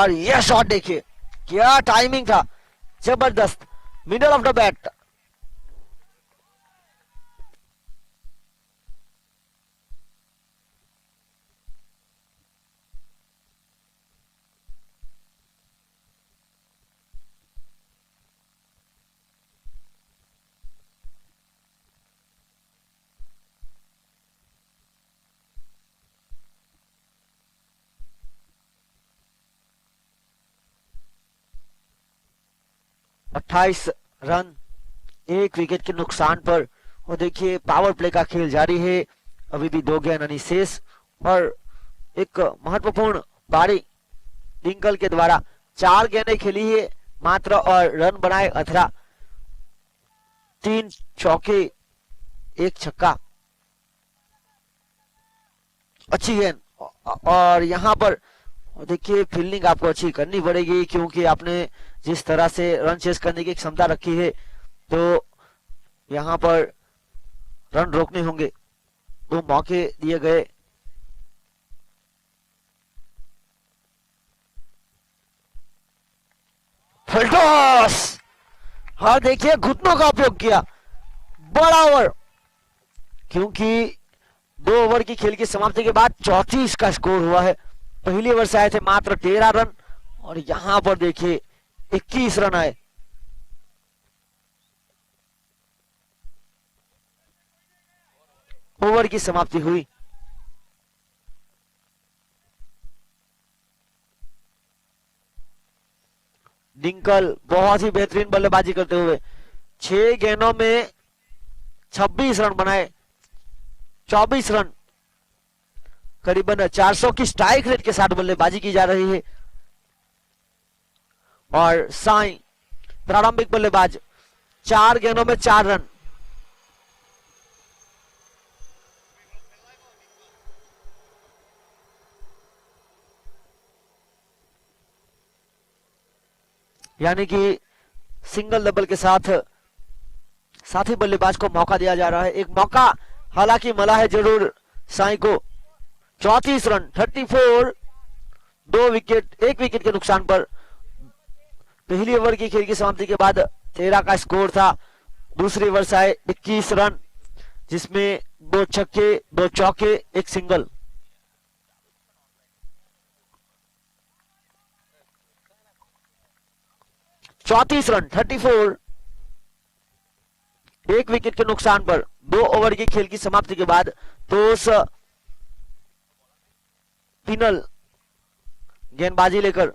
और यह शॉट देखिए, क्या टाइमिंग था, जबरदस्त, मिडल ऑफ द बैट। अट्ठाईस रन 1 विकेट के नुकसान पर। और देखिए पावर प्ले का खेल जारी है, अभी भी 2 गेंद शेष और एक महत्वपूर्ण पारी डिंकल के द्वारा। 4 गेंदें खेली है मात्र और रन बनाए 18, 3 चौके 1 छक्का। अच्छी गेंद, और यहां पर देखिए फील्डिंग आपको अच्छी करनी पड़ेगी, क्योंकि आपने जिस तरह से रन चेस करने की क्षमता रखी है, तो यहां पर रन रोकने होंगे। 2 मौके दिए गए। फुल टॉस, और देखिए घुटनों का उपयोग किया, बड़ा ओवर, क्योंकि 2 ओवर की खेल की समाप्ति के बाद 34 का स्कोर हुआ है। पहले ओवर से आए थे मात्र 13 रन, और यहां पर देखिए 21 रन आए। ओवर की समाप्ति हुई। डिंकल बहुत ही बेहतरीन बल्लेबाजी करते हुए 6 गेंदों में 26 रन बनाए, 24 रन, करीबन 400 की स्ट्राइक रेट के साथ बल्लेबाजी की जा रही है। और साई प्रारंभिक बल्लेबाज, 4 गेंदों में 4 रन। यानी कि सिंगल डबल के साथ साथी बल्लेबाज को मौका दिया जा रहा है। एक मौका हालांकि मिला है जरूर साई को। 34 रन, 34, 2 विकेट, 1 विकेट के नुकसान पर। पहली ओवर की खेल की समाप्ति के बाद 13 का स्कोर था। दूसरी ओवर से आए 21 रन, जिसमें 2 छक्के, 2 चौके, 1 सिंगल। चौतीस रन, 34, 1 विकेट के नुकसान पर 2 ओवर की खेल की समाप्ति के बाद टॉस पिनल गेंदबाजी लेकर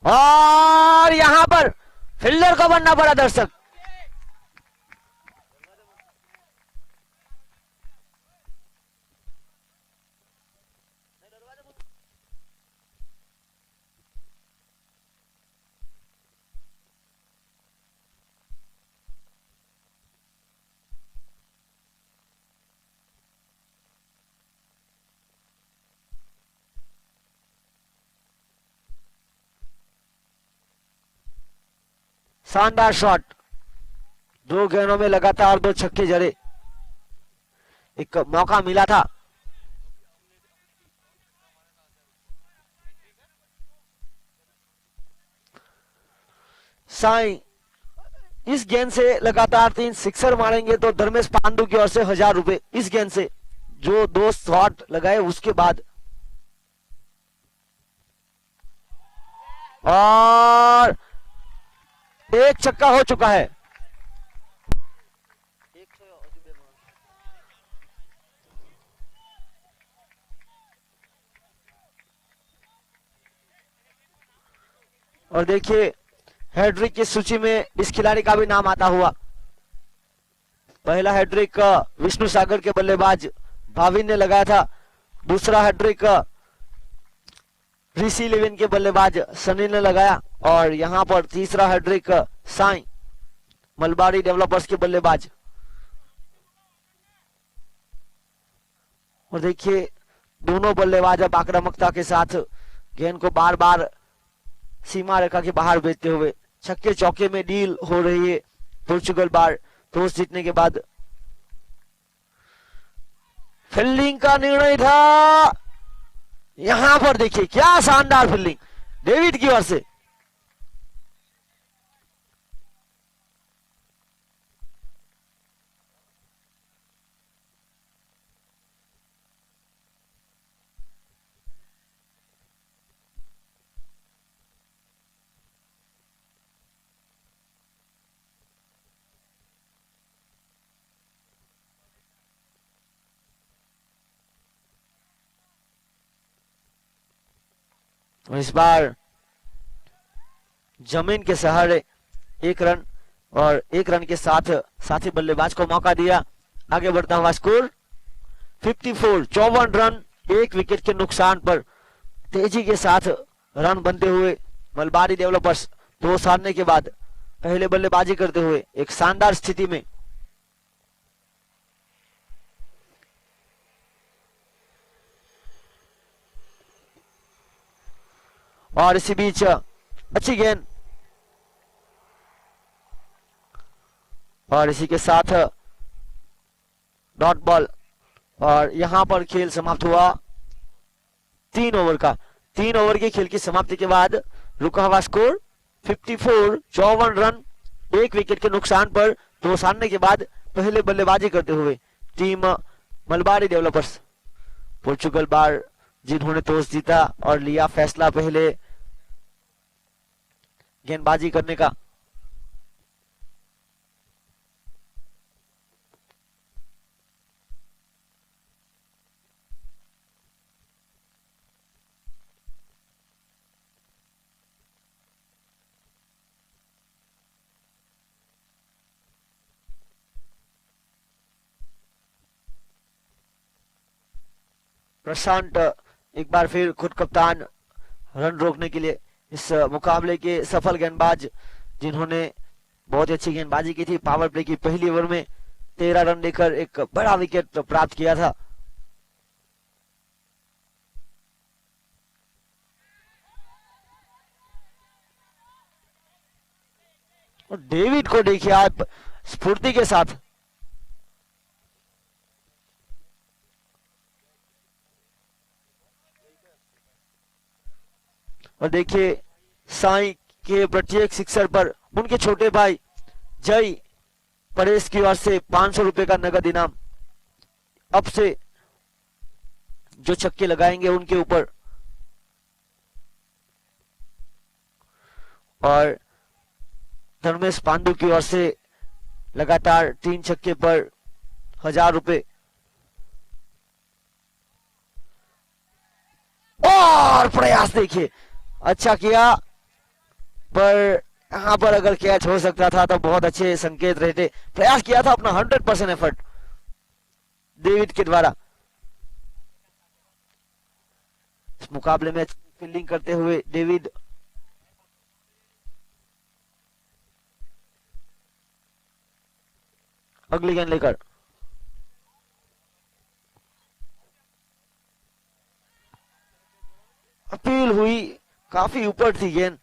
और यहां पर फील्डर को बनना पड़ा दर्शक। शानदार शॉट, 2 गेंदों में लगातार 2 छक्के जड़े। एक मौका मिला था, साई इस गेंद से लगातार 3 सिक्सर मारेंगे तो धर्मेश पांडु की ओर से 1000 रुपए। इस गेंद से जो 2 शॉट लगाए उसके बाद। और 1 छक्का हो चुका है। और देखिए हैट्रिक की सूची में इस खिलाड़ी का भी नाम आता हुआ। पहला हैट्रिक विष्णु सागर के बल्लेबाज भाविन ने लगाया था, दूसरा हैट्रिक ऋषि इलेवन के बल्लेबाज सनी ने लगाया और यहां पर तीसरा हैट्रिक साई मलबारी डेवलपर्स के बल्लेबाज। और देखिए दोनों बल्लेबाज अब आक्रामकता के साथ गेंद को बार बार सीमा रेखा के बाहर भेजते हुए छक्के चौके में डील हो रही है पोर्चुगल बार टॉस जीतने के बाद। फील्डिंग का निर्णय था, यहां पर देखिए क्या शानदार फील्डिंग डेविड की ओर से। इस बार जमीन के सहारे एक रन और एक रन के साथ साथी बल्लेबाज को मौका दिया। आगे बढ़ता हुआ स्कोर 54, 54 रन एक विकेट के नुकसान पर तेजी के साथ रन बनते हुए मलबारी डेवलपर्स टॉस हारने के बाद पहले बल्लेबाजी करते हुए एक शानदार स्थिति में। और इसी बीच अच्छी गेंद और इसी के साथ डॉट बॉल और यहां पर खेल समाप्त हुआ 3 ओवर का। 3 ओवर के खेल की समाप्ति के बाद रुका हुआ स्कोर 54, 54 रन एक विकेट के नुकसान पर टॉस हारने के बाद पहले बल्लेबाजी करते हुए टीम मलबारी डेवलपर्स पोर्चुगल बार जिन्होंने टॉस जीता और लिया फैसला पहले गेंदबाजी करने का। प्रशांत एक बार फिर खुद कप्तान रन रोकने के लिए इस मुकाबले के सफल गेंदबाज जिन्होंने बहुत अच्छी गेंदबाजी की थी। पावर प्ले की पहली ओवर में 13 रन लेकर एक बड़ा विकेट प्राप्त किया था। और डेविड को देखिए आप स्फूर्ति के साथ और देखिए साई के प्रत्येक सिक्सर पर उनके छोटे भाई जय परेश की ओर से 500 रुपए का नगद इनाम। अब से जो छक्के लगाएंगे उनके ऊपर। और धर्मेश पांडु की ओर से लगातार 3 छक्के पर 1000 रुपए। और प्रयास देखिए अच्छा किया, पर यहां पर अगर कैच हो सकता था तो बहुत अच्छे संकेत रहते। प्रयास किया था अपना 100% एफर्ट डेविड के द्वारा। इस मुकाबले में फील्डिंग करते हुए डेविड अगली गेंद लेकर अपील हुई, काफी ऊपर थी गेंद,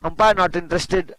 अंपायर नॉट इंटरेस्टेड।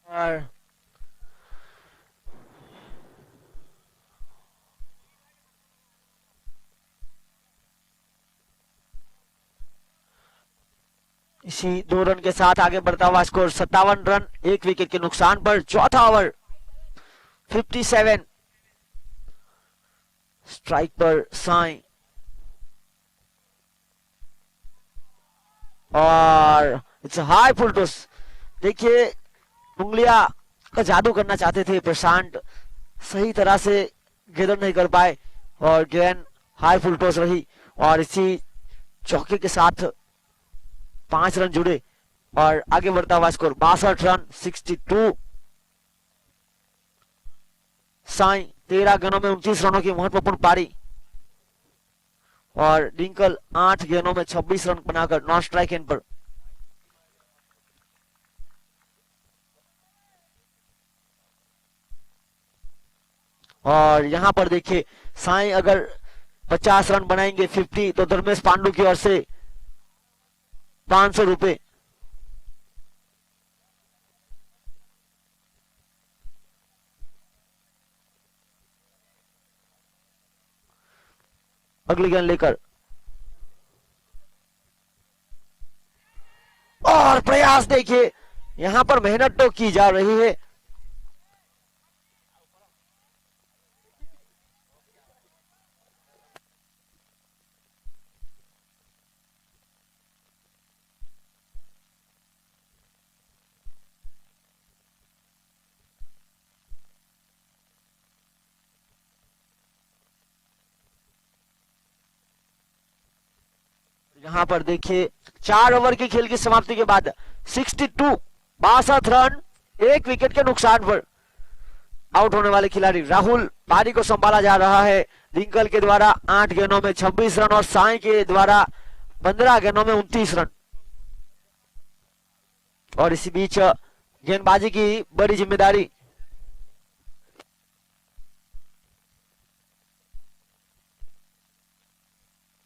और इसी 2 रन के साथ आगे बढ़ता हुआ स्कोर 57 रन 1 विकेट के नुकसान पर। चौथा ओवर 57, स्ट्राइक पर साई और इट्स हाई फुल टॉस। देखिए उंगलियां का जादू करना चाहते थे प्रशांत, सही तरह से गेंद नहीं कर पाए और गेंद हाई फुल टॉस रही और इसी चौके के साथ 5 रन जुड़े और आगे बढ़ता हुआ स्कोर 62 रन 62। साई 13 गेंदों में 29 रनों की महत्वपूर्ण पारी और डिंकल 8 गेंदों में 26 रन बनाकर नॉन स्ट्राइक एंड पर। और यहां पर देखिए साई अगर 50 रन बनाएंगे 50 तो धर्मेश पांडु की ओर से 500 रुपए। अगली गेंद लेकर और प्रयास देखिए, यहां पर मेहनत तो की जा रही है। यहां पर देखिए 4 ओवर की खेल की समाप्ति के बाद 62 62 रन 1 विकेट के नुकसान पर आउट होने वाले खिलाड़ी राहुल पारी को संभाला जा रहा है डिंकल के द्वारा 8 गेंदों में 26 रन और साई के द्वारा 15 गेंदों में 29 रन। और इसी बीच गेंदबाजी की बड़ी जिम्मेदारी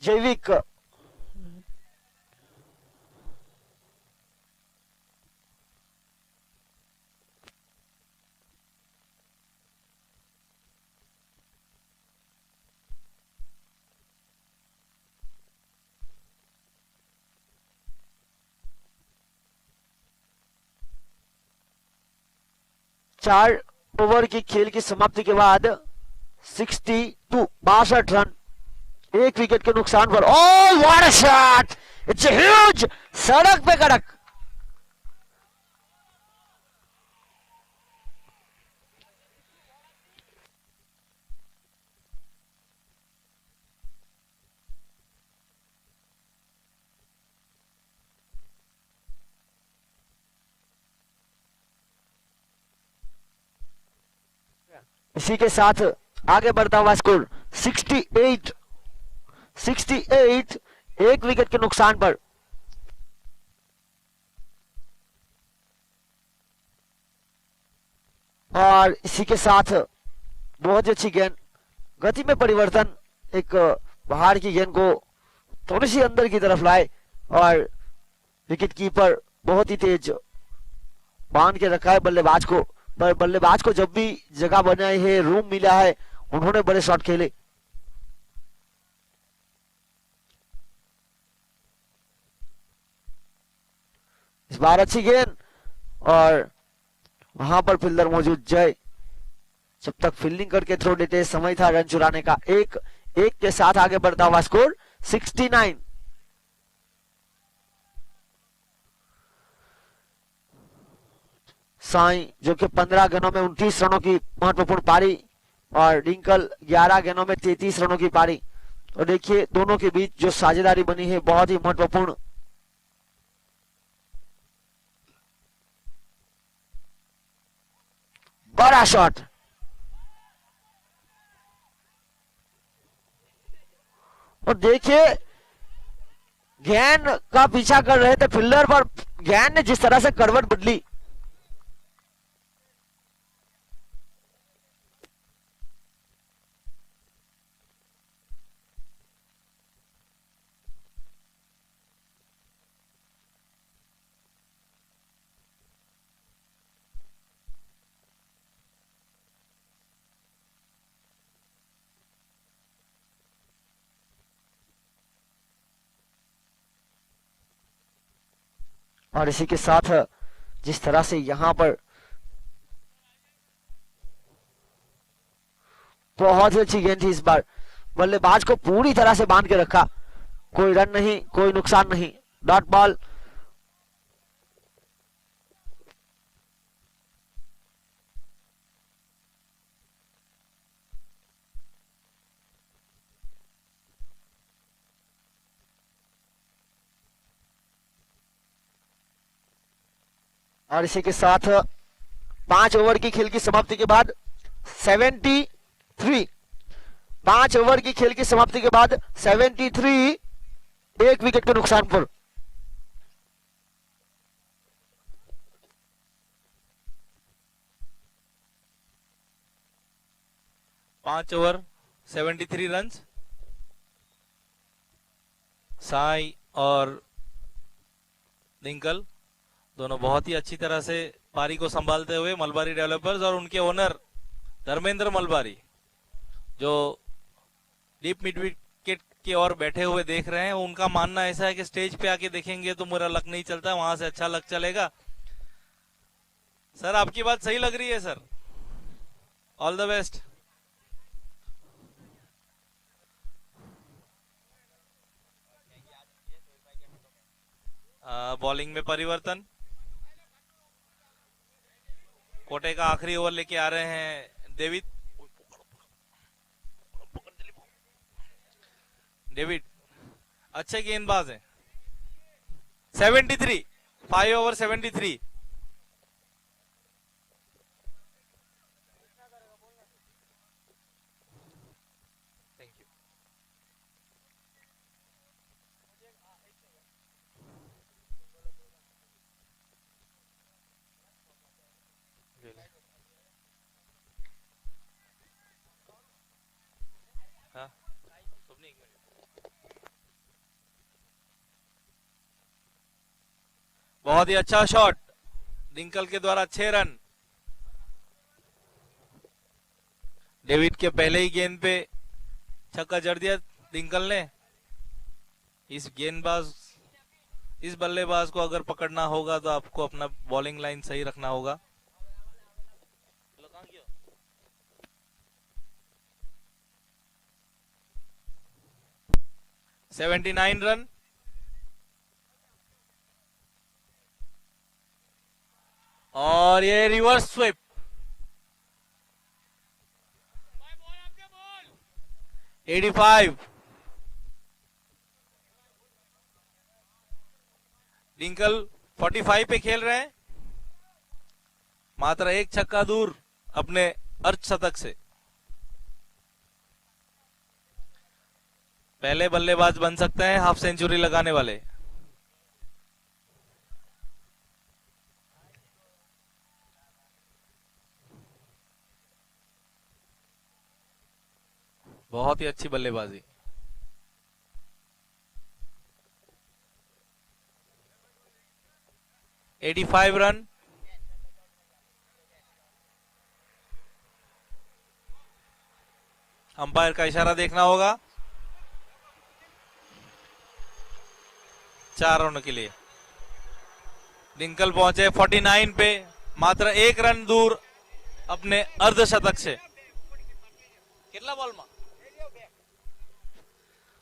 जैविक चार ओवर की खेल की समाप्ति के बाद 62 62 रन 1 विकेट के नुकसान पर। Oh what a shot, it's a huge, सड़क पे कड़क। इसी के साथ आगे बढ़ता हुआ स्कोर 68 68 1 विकेट के नुकसान पर। और इसी के साथ बहुत ही अच्छी गेंद, गति में परिवर्तन, एक बाहर की गेंद को थोड़ी सी अंदर की तरफ लाए और विकेट कीपर बहुत ही तेज बांध के रखा है बल्लेबाज को। पर बल्लेबाज को जब भी जगह बनाई है, रूम मिला है, उन्होंने बड़े शॉट खेले। इस बार अच्छी गेंद और वहां पर फील्डर मौजूद जय जब तक फील्डिंग करके थ्रो देते समय था रन चुराने का। एक के साथ आगे बढ़ता हुआ स्कोर 69। साई जो कि 15 गेंदों में 29 रनों की महत्वपूर्ण पारी और डिंकल 11 गेंदों में 33 रनों की पारी। और देखिए दोनों के बीच जो साझेदारी बनी है बहुत ही महत्वपूर्ण। बड़ा शॉट और देखिए गेंद का पीछा कर रहे थे फील्डर पर, गेंद ने जिस तरह से करवट बदली। और इसी के साथ जिस तरह से यहां पर बहुत ही अच्छी गेंद थी इस बार, बल्लेबाज को पूरी तरह से बांध के रखा, कोई रन नहीं, कोई नुकसान नहीं, डॉट बॉल। और इसी के साथ 5 ओवर की खेल की समाप्ति के बाद 73, 5 ओवर की खेल की समाप्ति के बाद 73, एक विकेट के नुकसान पर। पांच ओवर 73 रन। साई और दिंकल दोनों बहुत ही अच्छी तरह से पारी को संभालते हुए, मलबारी डेवलपर्स और उनके ओनर धर्मेंद्र मलबारी जो डीप मिड विकेट की ओर बैठे हुए देख रहे हैं, उनका मानना ऐसा है कि स्टेज पे आके देखेंगे तो मेरा लक नहीं चलता, वहां से अच्छा लक चलेगा। सर आपकी बात सही लग रही है sir, all the best. Bowling में परिवर्तन, कोटे का आखिरी ओवर लेके आ रहे हैं डेविड अच्छे गेंदबाज हैं। 73, 5 ओवर 73। Thank you. हाँ बहुत ही अच्छा शॉट दिंकल के द्वारा, 6 रन। डेविड के पहले ही गेंद पे छक्का जड़ दिया दिंकल ने। इस बल्लेबाज को अगर पकड़ना होगा तो आपको अपना बॉलिंग लाइन सही रखना होगा। 79 रन। और ये रिवर्स स्वीप, $85। डिंकल 45 पे खेल रहे हैं, मात्र एक छक्का दूर अपने अर्धशतक से। पहले बल्लेबाज बन सकते हैं हाफ सेंचुरी लगाने वाले। बहुत ही अच्छी बल्लेबाजी। $85 रन। अंपायर का इशारा देखना होगा 4 रनों के लिए। डिंकल पहुंचे 49 पे, मात्र 1 रन दूर अपने अर्धशतक से। कितना बॉल में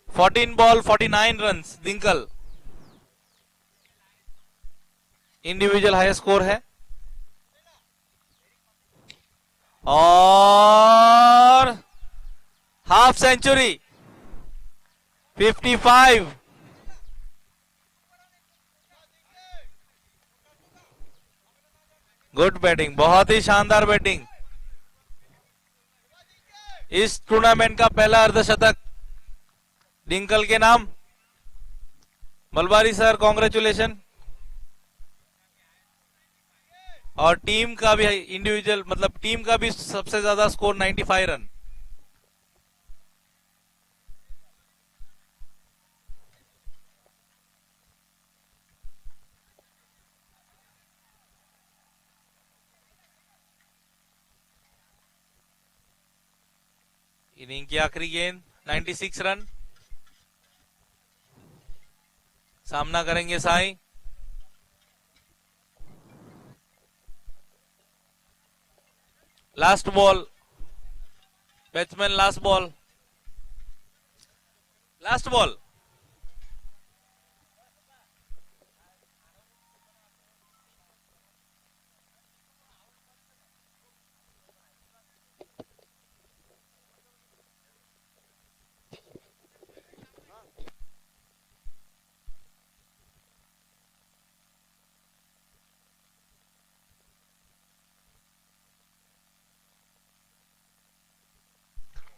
14 बॉल 49 रन दिंकल इंडिविजुअल हाई स्कोर है। और हाफ सेंचुरी 55। गुड बैटिंग, बहुत ही शानदार बैटिंग। इस टूर्नामेंट का पहला अर्धशतक डिंकल के नाम। Malabari sir congratulation. और टीम का भी इंडिविजुअल मतलब टीम का भी सबसे ज्यादा स्कोर 95 रन। इनिंग की आखिरी गेंद 96 रन। सामना करेंगे Sai. Last ball, batsman last ball, last ball.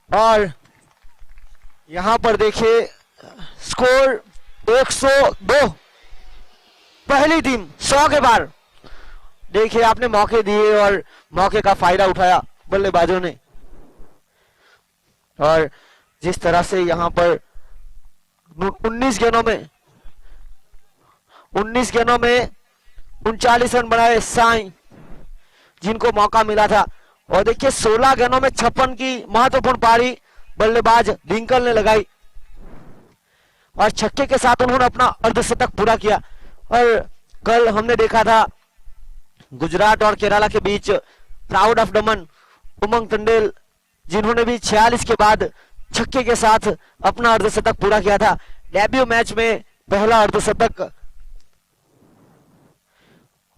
और यहां पर देखिए स्कोर 102, पहली टीम 100 के बार। देखिए आपने मौके दिए और मौके का फायदा उठाया बल्लेबाजों ने, और जिस तरह से यहां पर 19 गेंदों में 39 रन बनाए साई, जिनको मौका मिला था। और देखिए 16 गेंदों में 56 की महत्वपूर्ण पारी बल्लेबाज डिंकल ने लगाई और छक्के के साथ उन्होंने अपना अर्धशतक पूरा किया। और कल हमने देखा था गुजरात और केरला के बीच प्राउड ऑफ दमन उमंग टंडेल, जिन्होंने भी 46 के बाद छक्के के साथ अपना अर्धशतक पूरा किया था। डेब्यू मैच में पहला अर्धशतक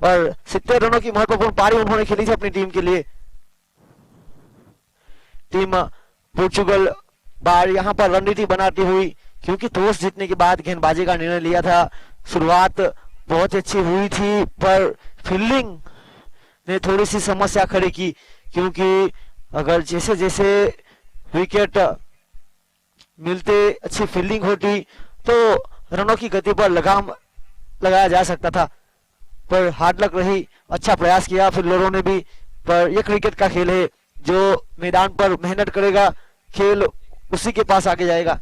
और 70 रनों की महत्वपूर्ण पारी उन्होंने खेली थी अपनी टीम के लिए। टीम पोर्चुगल बार यहां पर रणनीति बनाती हुई, क्योंकि टॉस जीतने के बाद गेंदबाजी का निर्णय लिया था। शुरुआत बहुत अच्छी हुई थी पर फील्डिंग ने थोड़ी सी समस्या खड़ी की, क्योंकि अगर जैसे जैसे विकेट मिलते अच्छी फील्डिंग होती तो रनों की गति पर लगाम लगाया जा सकता था, पर हार्ड लक रही। अच्छा प्रयास किया फील्डरों ने भी, पर यह क्रिकेट का खेल है, जो मैदान पर मेहनत करेगा खेल उसी के पास आगे जाएगा।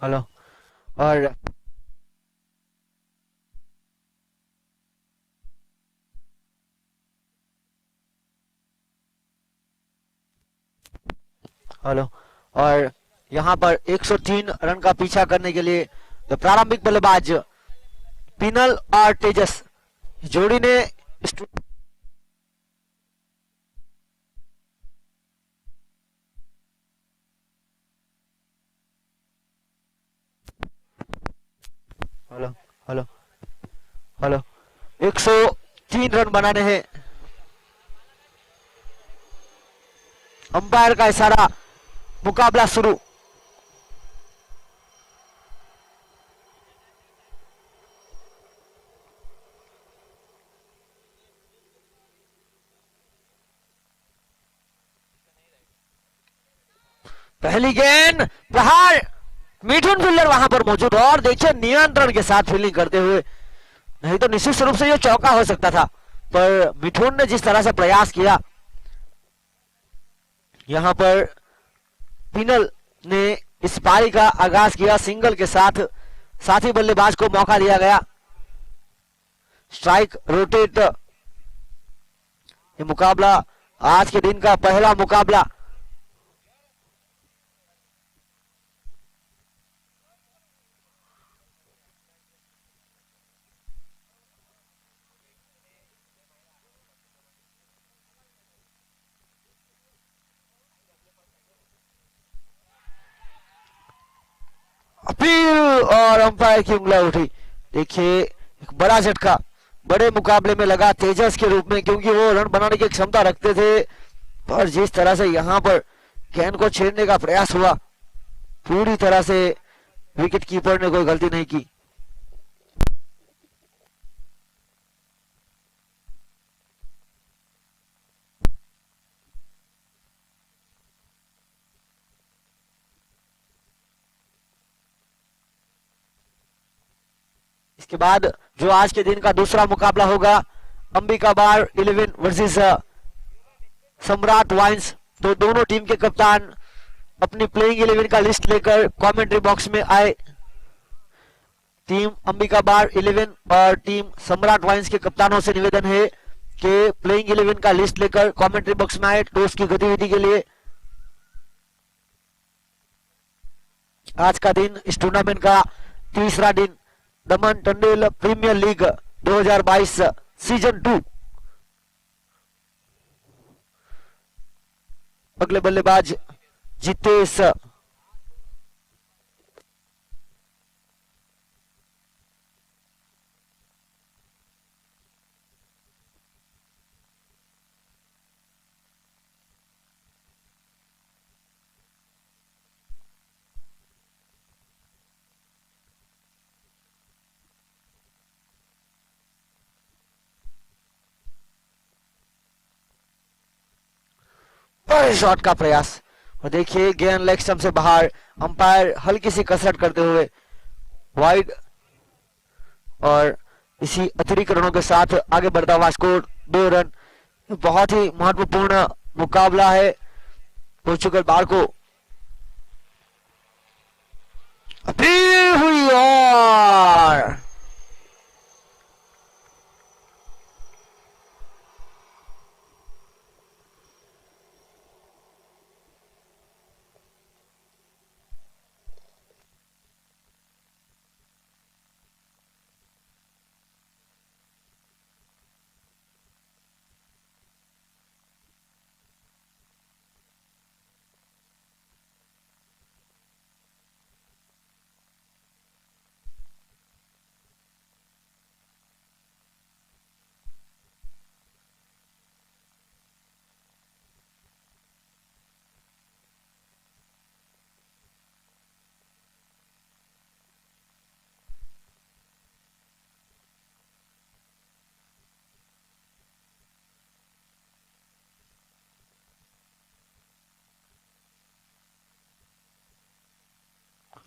हेलो। और हेलो। और यहाँ पर 103 रन का पीछा करने के लिए तो प्रारंभिक बल्लेबाज पिनल और तेजस जोड़ी ने हेलो हेलो हेलो 103 रन बनाने हैं। अंपायर का इशारा, मुकाबला शुरू। पहली गेंद प्रहार, मिठुन फील्डर वहां पर मौजूद और देखिए नियंत्रण के साथ फील्डिंग करते हुए, नहीं तो निश्चित रूप से ये चौका हो सकता था, पर मिठुन ने जिस तरह से प्रयास किया, यहां पर पिनल ने इस पारी का आगाज किया सिंगल के साथ, साथी बल्लेबाज को मौका दिया गया स्ट्राइक रोटेट। ये मुकाबला आज के दिन का पहला मुकाबला अपील और अंपायर की उंगलियां उठी। देखिए एक बड़ा झटका बड़े मुकाबले में लगा तेजस के रूप में, क्योंकि वो रन बनाने की क्षमता रखते थे, पर जिस तरह से यहां पर गेंद को छेड़ने का प्रयास हुआ, पूरी तरह से विकेट कीपर ने कोई गलती नहीं की। इसके बाद जो आज के दिन का दूसरा मुकाबला होगा, अंबिका बार 11 वर्सेस सम्राट वाइन्स, तो दोनों टीम के कप्तान अपनी प्लेइंग 11 का लिस्ट लेकर कमेंट्री बॉक्स में आए। टीम अंबिका बार 11 और टीम सम्राट वाइन्स के कप्तानों से निवेदन है कि प्लेइंग 11 का लिस्ट लेकर कमेंट्री बॉक्स में आए टॉस की गतिविधि के लिए। आज का दिन इस टूर्नामेंट का तीसरा दिन, दमन टंडेल प्रीमियर लीग 2022 सीजन 2। अगले बल्लेबाज जितेश, बड़े शॉट का प्रयास और देखिए गेंद लेग स्टंप से बाहर, अंपायर हल्की सी कसरत करते हुए वाइड, और इसी अतिरिक्त रनों के साथ आगे बढ़ता हुआ स्कोर 2 रन। बहुत ही महत्वपूर्ण मुकाबला है। पोर्चुगल बार को अपील हुई और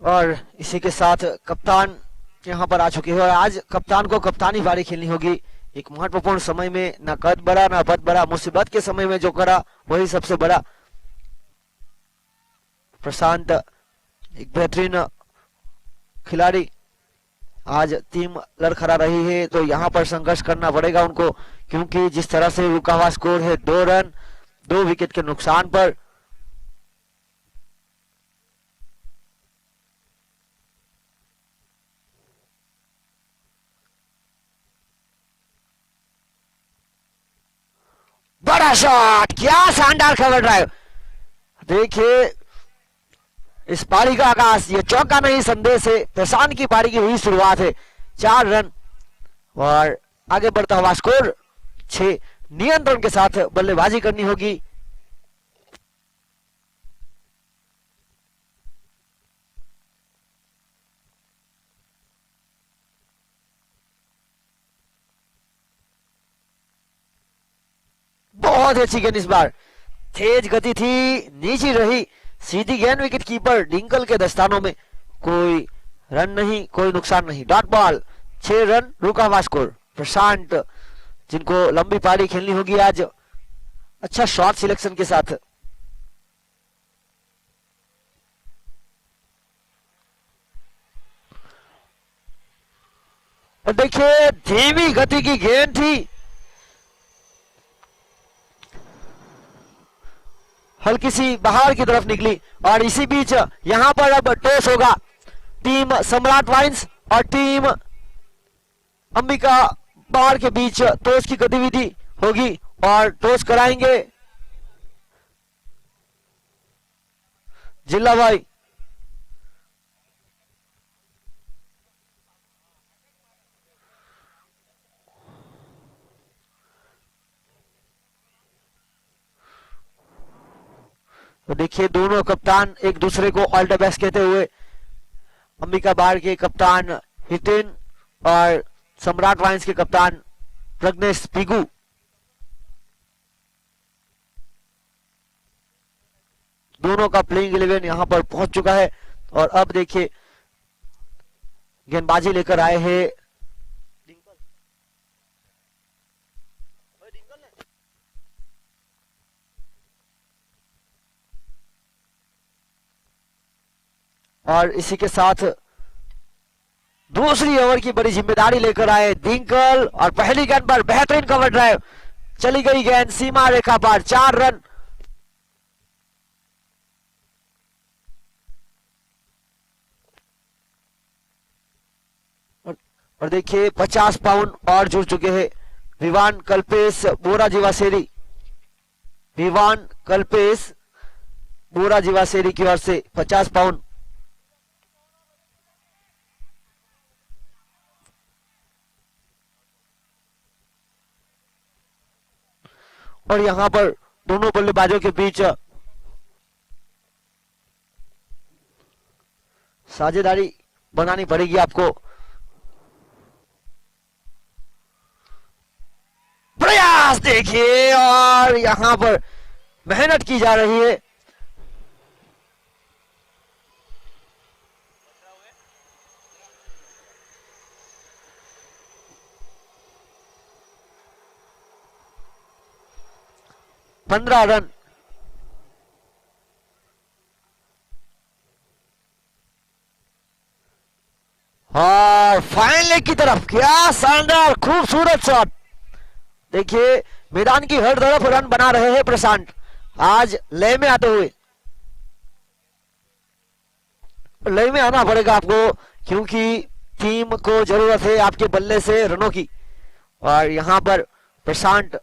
और इसी के साथ कप्तान यहाँ पर आ चुके हैं और आज कप्तान को कप्तानी बारी खेलनी होगी। एक महत्वपूर्ण समय में ना कद बड़ा ना पद बड़ा, मुसीबत के समय में जो करा वही सबसे बड़ा। प्रशांत एक बेहतरीन खिलाड़ी आज टीम लड़खड़ा रही है, तो यहाँ पर संघर्ष करना पड़ेगा उनको, क्योंकि जिस तरह से रुका हुआ स्कोर है 2 रन 2 विकेट के नुकसान पर। बड़ा शॉट, क्या शानदार कवर ड्राइव। देखिए इस पारी का आगाज, ये चौका नहीं संदेश है, प्रशांत की पारी की हुई शुरुआत है। 4 रन और आगे बढ़ता हुआ स्कोर 6। नियंत्रण के साथ बल्लेबाजी करनी होगी। बहुत अच्छी गेंद इस बार, तेज गति थी, नीची रही, सीधी गेंद विकेट कीपर डिंकल के दस्तानों में। कोई रन नहीं, कोई नुकसान नहीं। डॉट बॉल, 6 रन रुका हुआ स्कोर। प्रशांत जिनको लंबी पारी खेलनी होगी आज, अच्छा शॉट सिलेक्शन के साथ। और देखिए धीमी गति की गेंद थी, हल्की सी बाहर की तरफ निकली। और इसी बीच यहां पर अब टॉस होगा। टीम सम्राट वाइन्स और टीम अंबिका बार के बीच टॉस की गतिविधि होगी और टॉस कराएंगे जिला भाई। तो देखिए दोनों कप्तान एक दूसरे को ऑल द बेस्ट कहते हुए, अंबिका बार के कप्तान हितेन और सम्राट वाइन्स के कप्तान प्रज्ञेश पिगू। दोनों का प्लेइंग 11 यहां पर पहुंच चुका है। और अब देखिए गेंदबाजी लेकर आए हैं और इसी के साथ दूसरी ओवर की बड़ी जिम्मेदारी लेकर आए डिंकल। और पहली गेंद पर बेहतरीन कवर ड्राइव, चली गई गेंद सीमा रेखा पर। 4 रन। और देखिए 50 पाउंड और जुड़ चुके हैं विवान कल्पेश बोरा जीवासेरी। विवान कल्पेश बोरा जीवासेरी की ओर से 50 पाउंड। और यहां पर दोनों बल्लेबाजों के बीच साझेदारी बनानी पड़ेगी आपको। प्रयास देखिए और यहां पर मेहनत की जा रही है। पंद्रह रन। और फाइन लेग की तरफ, क्या शानदार खूबसूरत शॉट। देखिए मैदान की हर तरफ रन बना रहे हैं प्रशांत, आज लय में आते हुए। लय में आना पड़ेगा आपको, क्योंकि टीम को जरूरत है आपके बल्ले से रनों की। और यहां पर प्रशांत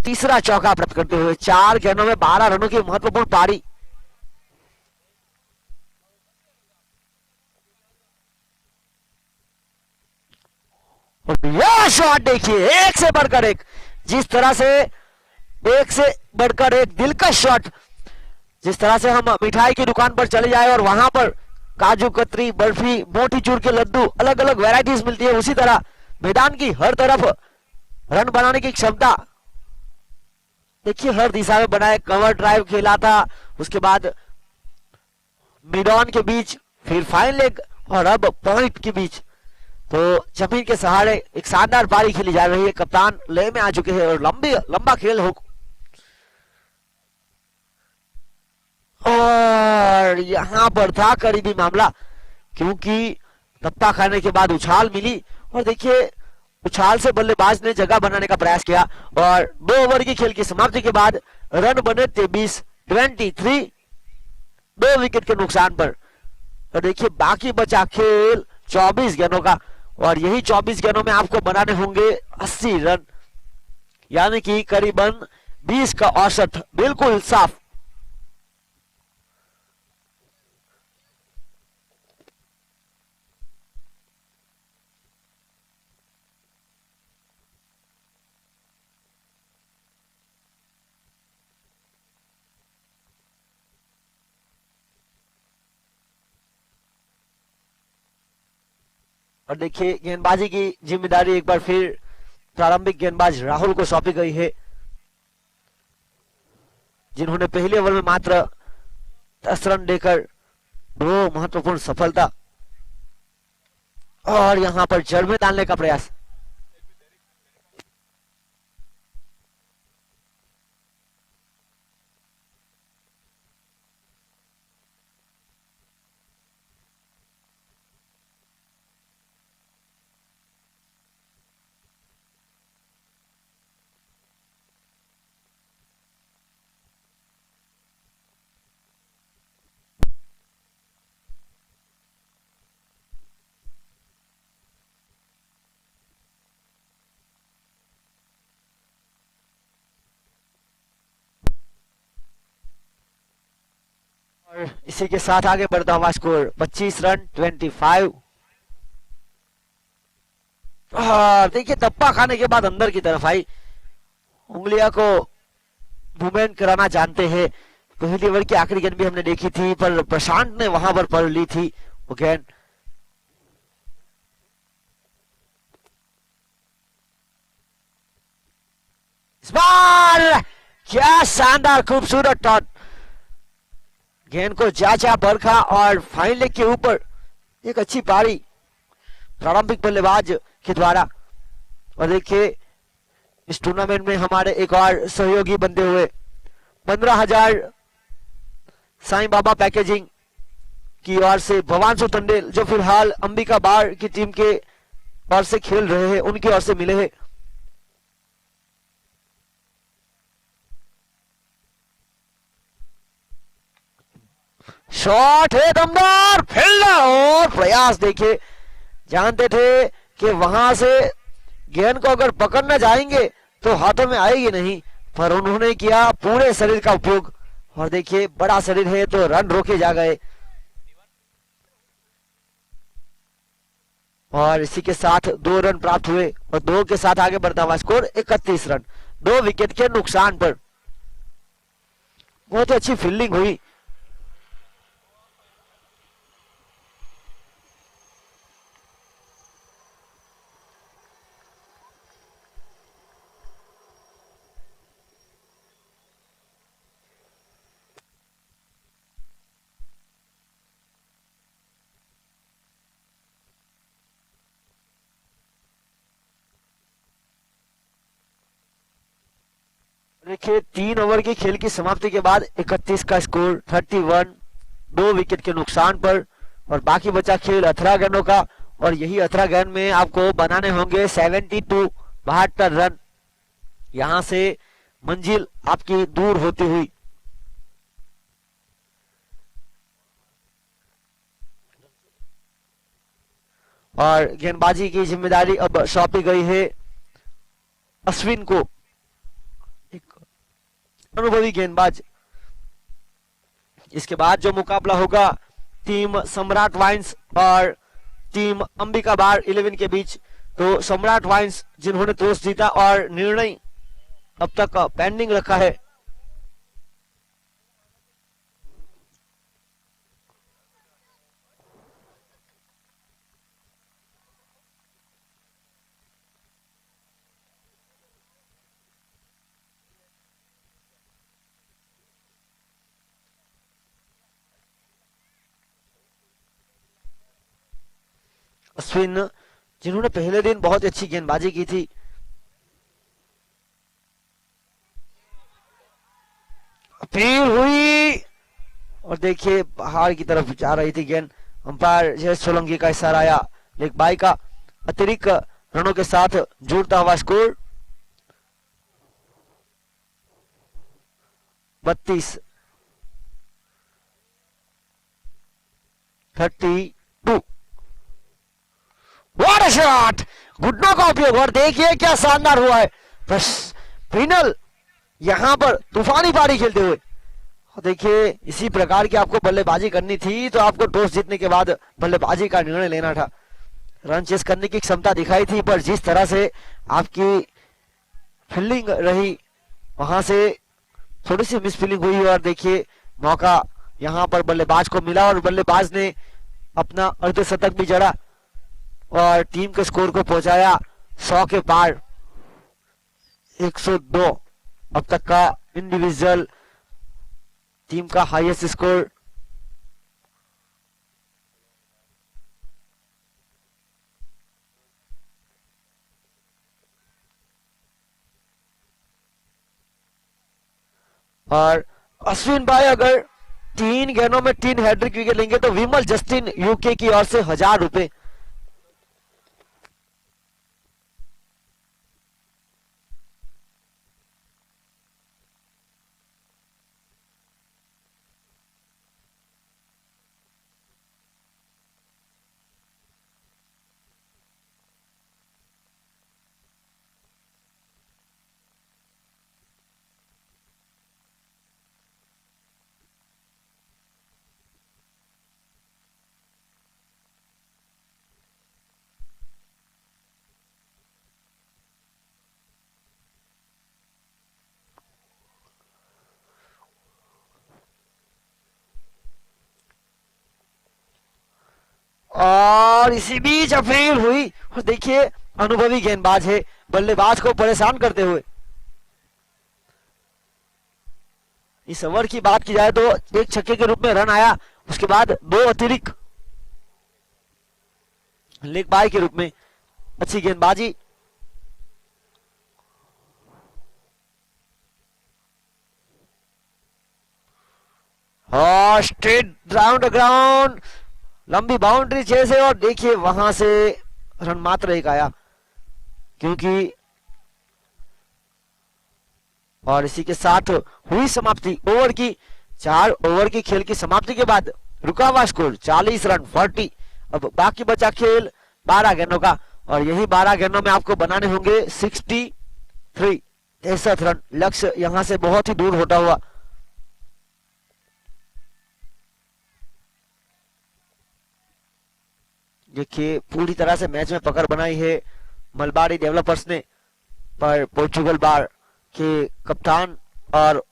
तीसरा चौका प्राप्त करते हुए 4 गेंदों में 12 रनों की महत्वपूर्ण पारी। और यह शॉट देखिए, एक से बढ़कर एक, जिस तरह से एक से बढ़कर एक दिलकश शॉट। जिस तरह से हम मिठाई की दुकान पर चले जाए और वहां पर काजू कतरी, बर्फी, मोटी चूर के लड्डू, अलग अलग वैरायटीज मिलती है, उसी तरह मैदान की हर तरफ रन बनाने की क्षमता। देखिए हर दिशा में बनाए, कवर ड्राइव खेला था, उसके बाद मिड ऑन के बीच, फिर फाइन लेग और अब पॉइंट के बीच। तो जमीन के सहारे एक शानदार पारी खेली जा रही है। कप्तान लय में आ चुके हैं और लंबा खेल हो। और यहां पर था करीबी मामला, क्योंकि टप्पा खाने के बाद उछाल मिली और देखिए उछाल से बल्लेबाज ने जगह बनाने का प्रयास किया और 2 ओवर की खेल की समाप्ति के बाद रन बने 23 2 विकेट के नुकसान पर। तो देखिए बाकी बचा खेल 24 गेंदों का और यही 24 गेंदों में आपको बनाने होंगे 80 रन, यानी कि करीबन 20 का औसत, बिल्कुल साफ। और देखिए गेंदबाजी की जिम्मेदारी एक बार फिर प्रारंभिक गेंदबाज राहुल को सौंपी गई है, जिन्होंने पहले ओवर में मात्र 10 रन देकर 2 महत्वपूर्ण सफलता और यहां पर जड़ में डालने का प्रयास। और इसी के साथ आगे बढ़ता हुआ स्कोर 25 रन 25। देखिए टप्पा खाने के बाद अंदर की तरफ आई, उंगलियां को मूवमेंट कराना जानते हैं। पहली ओवर की आखिरी गेंद भी हमने देखी थी, पर प्रशांत ने वहां पर पढ़ ली थी वो गेंद। इस बार क्या शानदार खूबसूरत टॉट, गेंद को जाचा बरखा और फाइन लेग के ऊपर एक अच्छी पारी प्रारंभिक बल्लेबाज के द्वारा। और देखिए इस टूर्नामेंट में हमारे एक और सहयोगी बनते हुए 15,000 साईं बाबा पैकेजिंग की ओर से भवानसु टंडेल, जो फिलहाल अंबिका बार की टीम के ओर से खेल रहे हैं, उनकी ओर से मिले हैं। शॉट है दमदार, फील्डर और प्रयास देखिए, जानते थे कि वहां से गेंद को अगर पकड़ना जाएंगे तो हाथों में आएगी नहीं, पर उन्होंने किया पूरे शरीर का उपयोग और देखिए बड़ा शरीर है तो रन रोके जा गए। और इसी के साथ 2 रन प्राप्त हुए और 2 के साथ आगे बढ़ता हुआ स्कोर 31 रन 2 विकेट के नुकसान पर। बहुत ही अच्छी फील्डिंग हुई। देखिए 3 ओवर की खेल की समाप्ति के बाद 31 का स्कोर 31 2 विकेट के नुकसान पर। और बाकी बचा खेल 18 गेंदों का और यही 18 गेंद में आपको बनाने होंगे 72 रन। यहां से मंजिल आपकी दूर होती हुई। और गेंदबाजी की जिम्मेदारी अब सौंपी गई है अश्विन को, अनुभवी गेंदबाज। इसके बाद जो मुकाबला होगा टीम सम्राट वाइन्स और टीम अंबिका बार 11 के बीच, तो सम्राट वाइन्स जिन्होंने टॉस जीता और निर्णय अब तक पेंडिंग रखा है। अश्विन जिन्होंने पहले दिन बहुत अच्छी गेंदबाजी की थी, अपील हुई और देखिए बाहर की तरफ जा रही थी गेंद अंपायर जय सोलंकी का इशारा आया। लेग बाई का अतिरिक्त रनों के साथ जुड़ता हुआ स्कोर 32-32। व्हाट अ शॉट, घुटनों का उपयोग, और देखिए क्या शानदार हुआ है। बस पिनल यहां पर तूफानी पारी खेलते हुए। देखिए इसी प्रकार की आपको बल्लेबाजी करनी थी तो आपको टॉस जीतने के बाद बल्लेबाजी का निर्णय लेना था। रन चेस करने की क्षमता दिखाई थी, पर जिस तरह से आपकी फील्डिंग रही वहां से थोड़ी सी मिस फीलिंग हुई। और देखिए मौका यहां पर बल्लेबाज को मिला और बल्लेबाज ने अपना अर्धशतक भी जड़ा और टीम के स्कोर को पहुंचाया 100 के पार। 102 अब तक का इंडिविजुअल टीम का हाईएस्ट स्कोर। और अश्विन भाई अगर 3 गेंदों में 3 हैट्रिक विकेट लेंगे तो विमल जस्टिन यूके की ओर से 1000 रुपए। और इसी बीच अपील हुई और देखिए अनुभवी गेंदबाज है, बल्लेबाज को परेशान करते हुए। इस ओवर की बात की जाए तो एक छक्के के रूप में रन आया, उसके बाद 2 अतिरिक्त लेग बाय के रूप में। अच्छी गेंदबाजी। और स्ट्रेट राउंड ग्राउंड, लंबी बाउंड्री चेस है और देखिए वहां से रन मात्र एक आया क्योंकि, और इसी के साथ हुई समाप्ति ओवर की। 4 ओवर की खेल की समाप्ति के बाद रुका हुआ स्कोर 40 रन 40। अब बाकी बचा खेल 12 गेंदों का और यही 12 गेंदों में आपको बनाने होंगे 63 रन। लक्ष्य यहां से बहुत ही दूर होता हुआ। देखिए पूरी तरह से मैच में पकड़ बनाई है मलबारी डेवलपर्स ने, पर पोर्चुगल बार के कप्तान और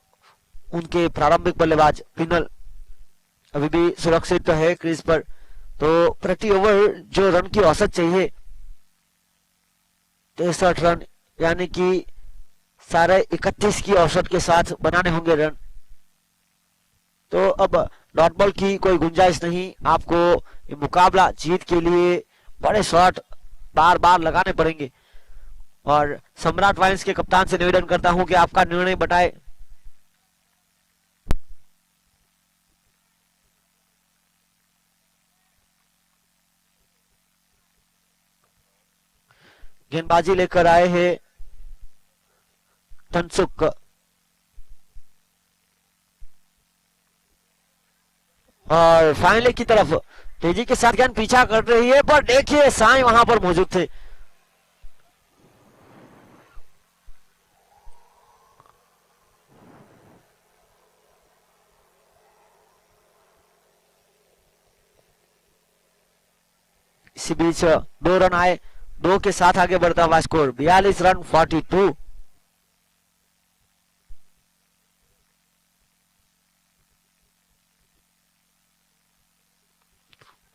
उनके प्रारंभिक बल्लेबाज पिनल अभी भी सुरक्षित है क्रीज पर। तो प्रति ओवर जो रन की औसत चाहिए 63 रन, यानी कि 31.5 की औसत के साथ बनाने होंगे रन। तो अब डॉट बॉल की कोई गुंजाइश नहीं, आपको ये मुकाबला जीत के लिए बड़े शॉट बार बार लगाने पड़ेंगे। और सम्राट वाइन्स के कप्तान से निवेदन करता हूं कि आपका निर्णय बताए। गेंदबाजी लेकर आए हैं तनसुक, और फाइनल की तरफ तेजी के साथ गेंद पीछा कर रही है, पर देखिए साई वहां पर मौजूद थे। इसी बीच 2 रन आए, 2 के साथ आगे बढ़ता हुआ स्कोर 42 रन 42।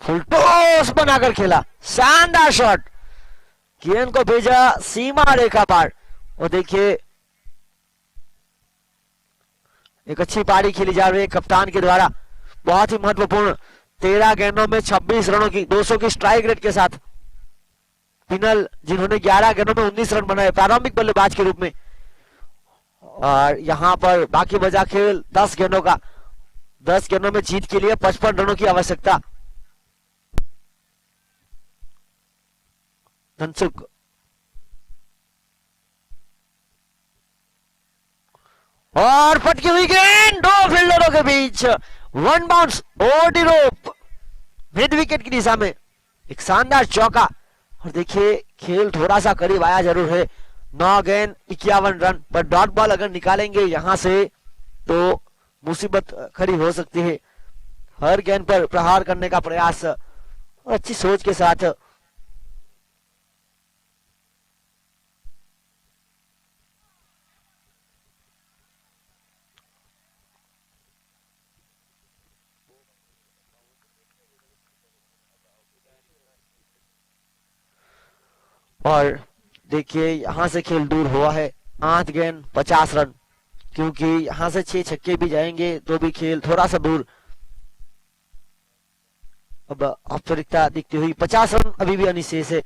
फुल टॉस बनाकर खेला, शानदार शॉट, गेंद को भेजा सीमा रेखा पार। और देखिए एक अच्छी पारी खेली जा रही है कप्तान के द्वारा, बहुत ही महत्वपूर्ण। 13 गेंदों में 26 रनों की 200 की स्ट्राइक रेट के साथ पिनल, जिन्होंने 11 गेंदों में 19 रन बनाए प्रारंभिक बल्लेबाज के रूप में। और यहां पर बाकी बचा खेल 10 गेंदों का, 10 गेंदों में जीत के लिए 55 रनों की आवश्यकता। धनसुख, और फटकी हुई गेंद, दो फील्डरों के बीच, one bounce over the rope, mid wicket की दिशा में एक शानदार चौका। और देखिए खेल थोड़ा सा करीब आया जरूर है। 9 गेंद 51 रन पर डॉट बॉल अगर निकालेंगे यहां से तो मुसीबत खड़ी हो सकती है। हर गेंद पर प्रहार करने का प्रयास और अच्छी सोच के साथ और देखिए यहां से खेल दूर हुआ है। 8 गेंद 50 रन, क्योंकि यहां से 6 छक्के भी जाएंगे तो भी खेल थोड़ा सा दूर। अब औपचारिकता दिखती हुई 50 रन अभी भी अनिशेष है।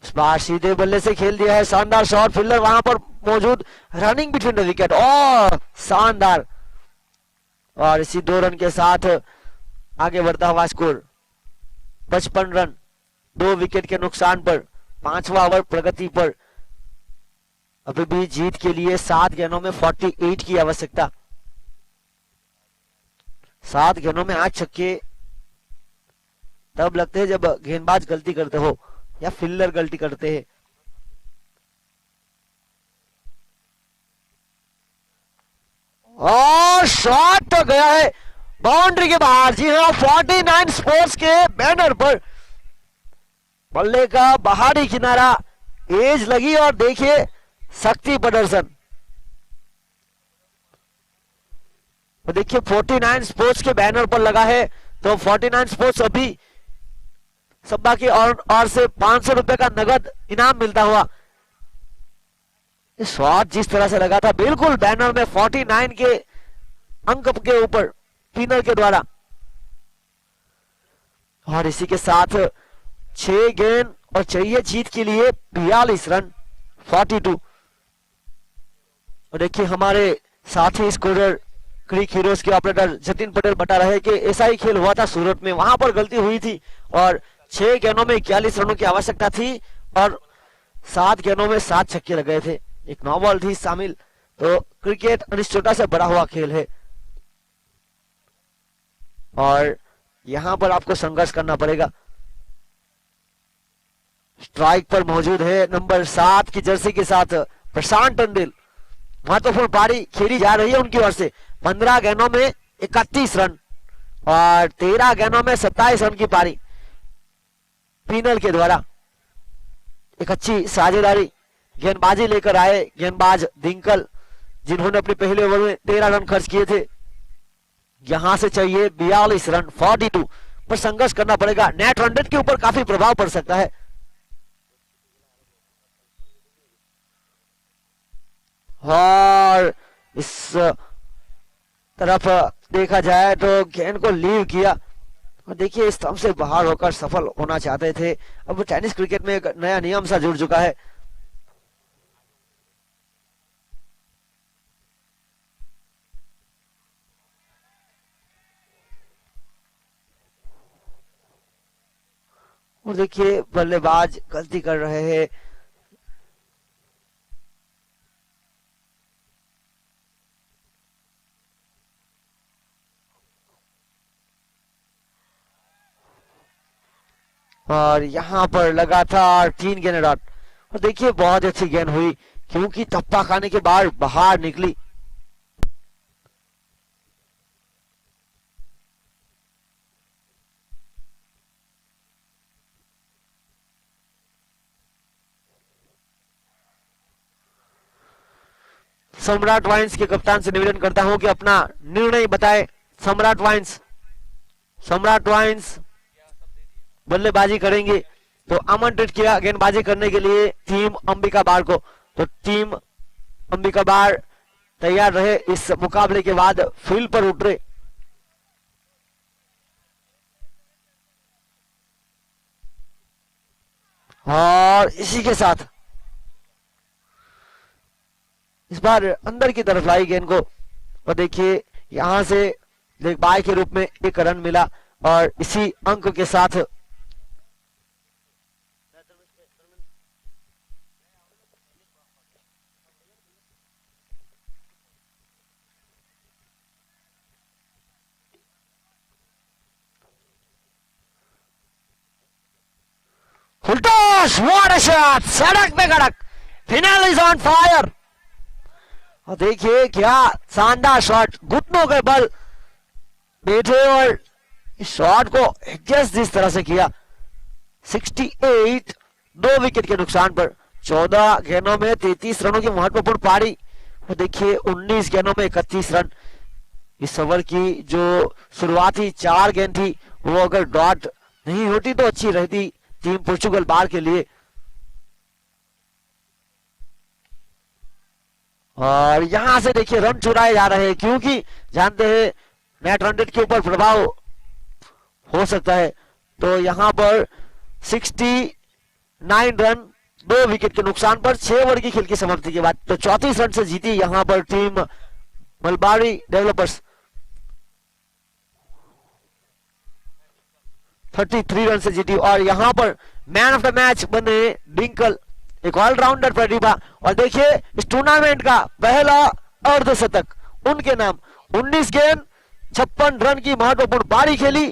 इस बार सीधे बल्ले से खेल दिया है, शानदार शॉट, फील्डर वहां पर मौजूद, रनिंग बिटवीन द विकेट, और शानदार। और इसी 2 रन के साथ आगे बढ़ता हुआ स्कोर 55 रन, 2 विकेट के नुकसान पर, 5वां ओवर प्रगति पर। अभी भी जीत के लिए 7 गेंदों में 48 की आवश्यकता। 7 गेंदों में 8 छक्के तब लगते हैं जब गेंदबाज गलती करते हो या फील्डर गलती करते हैं। और शॉट तो गया है बाउंड्री के बाहर। जी हाँ, 49 स्पोर्ट्स के बैनर पर बल्ले का बाहरी किनारा, एज लगी और देखिए शक्ति प्रदर्शन। देखिए 49 स्पोर्ट्स के बैनर पर लगा है, तो 49 स्पोर्ट्स अभी सब्बा की और से 500 रुपए का नगद इनाम मिलता हुआ। शॉट जिस तरह से लगा था बिल्कुल बैनर में 49 के अंक के ऊपर स्पिनर के द्वारा। और इसी के साथ 6 गेंद और चाहिए जीत के लिए 42 रन, 42। और देखिए हमारे साथी स्कोरर क्रिक हीरोज के ऑपरेटर जतिन पटेल बता रहे कि ऐसा ही खेल हुआ था सूरत में, वहां पर गलती हुई थी और 6 गेंदों में 41 रनों की आवश्यकता थी और 7 गेंदों में 7 छक्के लग गए थे, एक 9 बॉल थी शामिल। तो क्रिकेट अनिश्चितता से बड़ा हुआ खेल है और यहां पर आपको संघर्ष करना पड़ेगा। स्ट्राइक पर मौजूद है नंबर 7 की जर्सी के साथ प्रशांत टंडेल। महत्वपूर्ण पारी खेली जा रही है उनकी ओर से। 15 गेंदों में 31 रन और 13 गेंदों में 27 रन की पारी स्पिनर के द्वारा। एक अच्छी साझेदारी गेंदबाजी लेकर आए गेंदबाज दिंकल, जिन्होंने अपने पहले ओवर में 13 रन खर्च किए थे। यहां से चाहिए 42 रन, 42 पर संघर्ष करना पड़ेगा। नेट रन रेट के ऊपर काफी प्रभाव पड़ सकता है। और इस तरफ देखा जाए तो गेंद को लीव किया और देखिए स्टंप से बाहर होकर सफल होना चाहते थे। अब टेनिस क्रिकेट में एक नया नियम सा जुड़ चुका है। और देखिए बल्लेबाज गलती कर रहे हैं। और यहां पर लगातार 3 गेंद डॉट। और देखिए बहुत अच्छी गेंद हुई क्योंकि टप्पा खाने के बाद बाहर निकली। सम्राट वाइन्स के कप्तान से निवेदन करता हूं कि अपना निर्णय बताए। सम्राट वाइन्स बल्लेबाजी करेंगे तो आमंत्रित किया गेंदबाजी करने के लिए टीम अंबिका बार को। तो टीम अंबिका बार तैयार रहे इस मुकाबले के बाद फील्ड पर उतरे। और इसी के साथ इस बार अंदर की तरफ लाई गेंद को और देखिए यहां से बाय के रूप में 1 रन मिला और इसी अंक के साथ फुलटॉस, व्हाट अ शॉट, सड़क पे कड़क, फिनल इज ऑन फायर। और देखिए क्या शानदार शॉट, घुटनों के बल बैठे और इस शॉट को एडजस्ट जिस तरह से किया। 68, 2 विकेट के नुकसान पर 14 गेंदों में 33 रनों की महत्वपूर्ण पारी। वो देखिए 19 गेंदों में 31 रन। इस ओवर की जो शुरुआती 4 गेंद थी वो अगर डॉट नहीं होती तो अच्छी रहती टीम पोर्चुगल बार के लिए। और यहां से देखिए रन चुराए जा रहे हैं क्योंकि जानते हैं नेट रन रेट के ऊपर प्रभाव हो सकता है। तो यहां पर 69 रन 2 विकेट के नुकसान पर 6 ओवर की खेल की समाप्ति के बाद तो 34 रन से जीती यहां पर टीम मलबारी डेवलपर्स। 33 रन से जीती और यहां पर मैन ऑफ द मैच बने डिंकल, एक ऑलराउंडर प्रतिभा। और देखिए इस टूर्नामेंट का पहला अर्धशतक उनके नाम। 19 गेंद 56 रन की महत्वपूर्ण पारी खेली